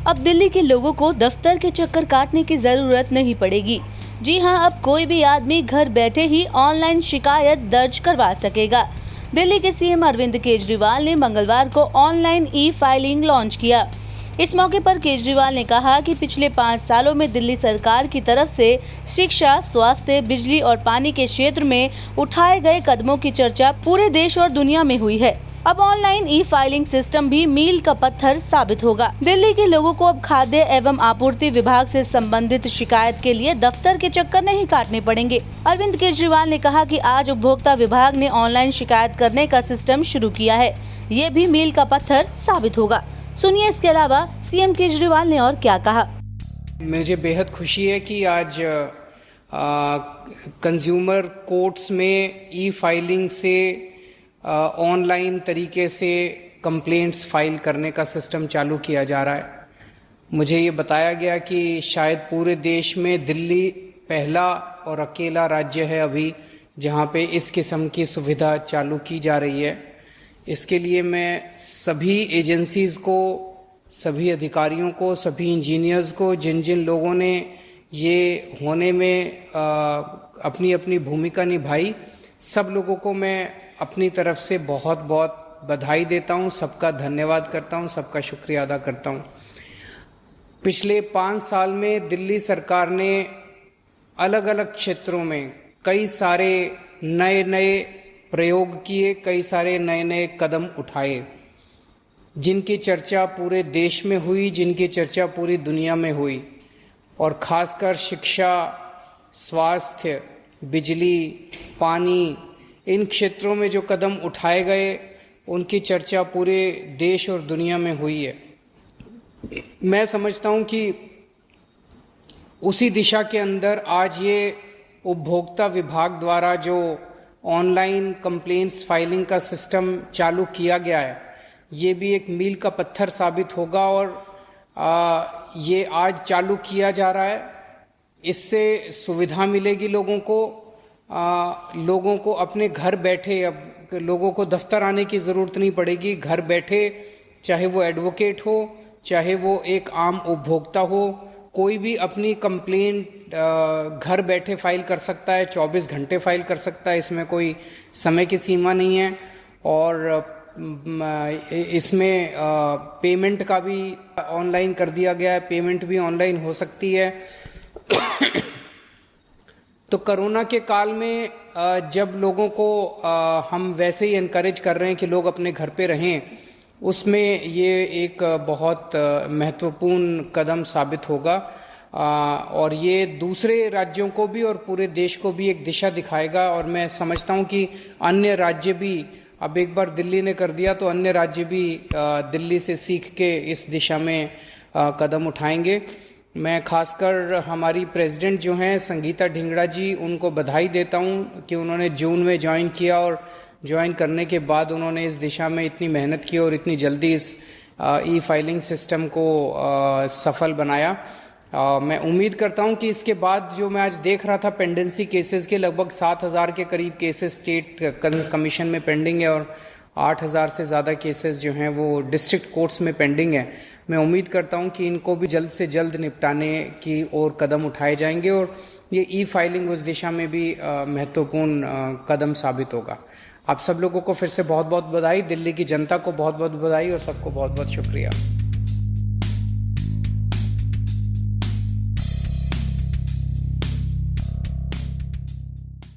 अब दिल्ली के लोगों को दफ्तर के चक्कर काटने की जरूरत नहीं पड़ेगी। जी हां, अब कोई भी आदमी घर बैठे ही ऑनलाइन शिकायत दर्ज करवा सकेगा। दिल्ली के सीएम अरविंद केजरीवाल ने मंगलवार को ऑनलाइन ई फाइलिंग लॉन्च किया। इस मौके पर केजरीवाल ने कहा कि पिछले 5 सालों में दिल्ली सरकार की तरफ से शिक्षा, स्वास्थ्य, बिजली और पानी के क्षेत्र में उठाए गए कदमों की चर्चा पूरे देश और दुनिया में हुई है। अब ऑनलाइन ई फाइलिंग सिस्टम भी मील का पत्थर साबित होगा। दिल्ली के लोगों को अब खाद्य एवं आपूर्ति विभाग से संबंधित शिकायत के लिए दफ्तर के चक्कर नहीं काटने पड़ेंगे। अरविंद केजरीवाल ने कहा कि आज उपभोक्ता विभाग ने ऑनलाइन शिकायत करने का सिस्टम शुरू किया है। ये भी मील का पत्थर साबित होगा। सुनिए इसके अलावा सीएम केजरीवाल ने और क्या कहा। मुझे बेहद खुशी है कि आज कंज्यूमर कोर्ट्स में ई फाइलिंग से ऑनलाइन तरीके से कंप्लेंट्स फाइल करने का सिस्टम चालू किया जा रहा है। मुझे ये बताया गया कि शायद पूरे देश में दिल्ली पहला और अकेला राज्य है अभी जहाँ पे इस किस्म की सुविधा चालू की जा रही है। इसके लिए मैं सभी एजेंसीज़ को, सभी अधिकारियों को, सभी इंजीनियर्स को, जिन जिन लोगों ने ये होने में अपनी अपनी भूमिका निभाई, सब लोगों को मैं अपनी तरफ से बहुत बहुत बधाई देता हूँ, सबका धन्यवाद करता हूँ, सबका शुक्रिया अदा करता हूँ। पिछले 5 साल में दिल्ली सरकार ने अलग अलग क्षेत्रों में कई सारे नए नए प्रयोग किए, कई सारे नए नए कदम उठाए, जिनकी चर्चा पूरे देश में हुई, जिनकी चर्चा पूरी दुनिया में हुई। और खासकर शिक्षा, स्वास्थ्य, बिजली, पानी, इन क्षेत्रों में जो कदम उठाए गए उनकी चर्चा पूरे देश और दुनिया में हुई है। मैं समझता हूं कि उसी दिशा के अंदर आज ये उपभोक्ता विभाग द्वारा जो ऑनलाइन कंप्लेंट्स फाइलिंग का सिस्टम चालू किया गया है, ये भी एक मील का पत्थर साबित होगा। और ये आज चालू किया जा रहा है। इससे सुविधा मिलेगी लोगों को अपने घर बैठे, अब लोगों को दफ्तर आने की ज़रूरत नहीं पड़ेगी। घर बैठे, चाहे वो एडवोकेट हो, चाहे वो एक आम उपभोक्ता हो, कोई भी अपनी कंप्लेंट घर बैठे फाइल कर सकता है, 24 घंटे फाइल कर सकता है। इसमें कोई समय की सीमा नहीं है। और इसमें पेमेंट का भी ऑनलाइन कर दिया गया है, पेमेंट भी ऑनलाइन हो सकती है। तो कोरोना के काल में जब लोगों को हम वैसे ही एनकरेज कर रहे हैं कि लोग अपने घर पे रहें, उसमें ये एक बहुत महत्वपूर्ण कदम साबित होगा। और ये दूसरे राज्यों को भी और पूरे देश को भी एक दिशा दिखाएगा। और मैं समझता हूँ कि अन्य राज्य भी, अब एक बार दिल्ली ने कर दिया तो अन्य राज्य भी दिल्ली से सीख के इस दिशा में कदम उठाएंगे। मैं खासकर हमारी प्रेसिडेंट जो हैं संगीता ढिंगड़ा जी, उनको बधाई देता हूँ कि उन्होंने जून में ज्वाइन किया और ज्वाइन करने के बाद उन्होंने इस दिशा में इतनी मेहनत की और इतनी जल्दी इस ई फाइलिंग सिस्टम को सफल बनाया। मैं उम्मीद करता हूं कि इसके बाद जो मैं आज देख रहा था पेंडेंसी केसेस के, लगभग 7,000 के करीब केसेस स्टेट कमीशन में पेंडिंग है और 8,000 से ज़्यादा केसेस जो हैं वो डिस्ट्रिक्ट कोर्ट्स में पेंडिंग है। मैं उम्मीद करता हूं कि इनको भी जल्द से जल्द निपटाने की और कदम उठाए जाएंगे और ये ई फाइलिंग उस दिशा में भी महत्वपूर्ण कदम साबित होगा। आप सब लोगों को फिर से बहुत बहुत बधाई, दिल्ली की जनता को बहुत बहुत बधाई और सबको बहुत बहुत शुक्रिया।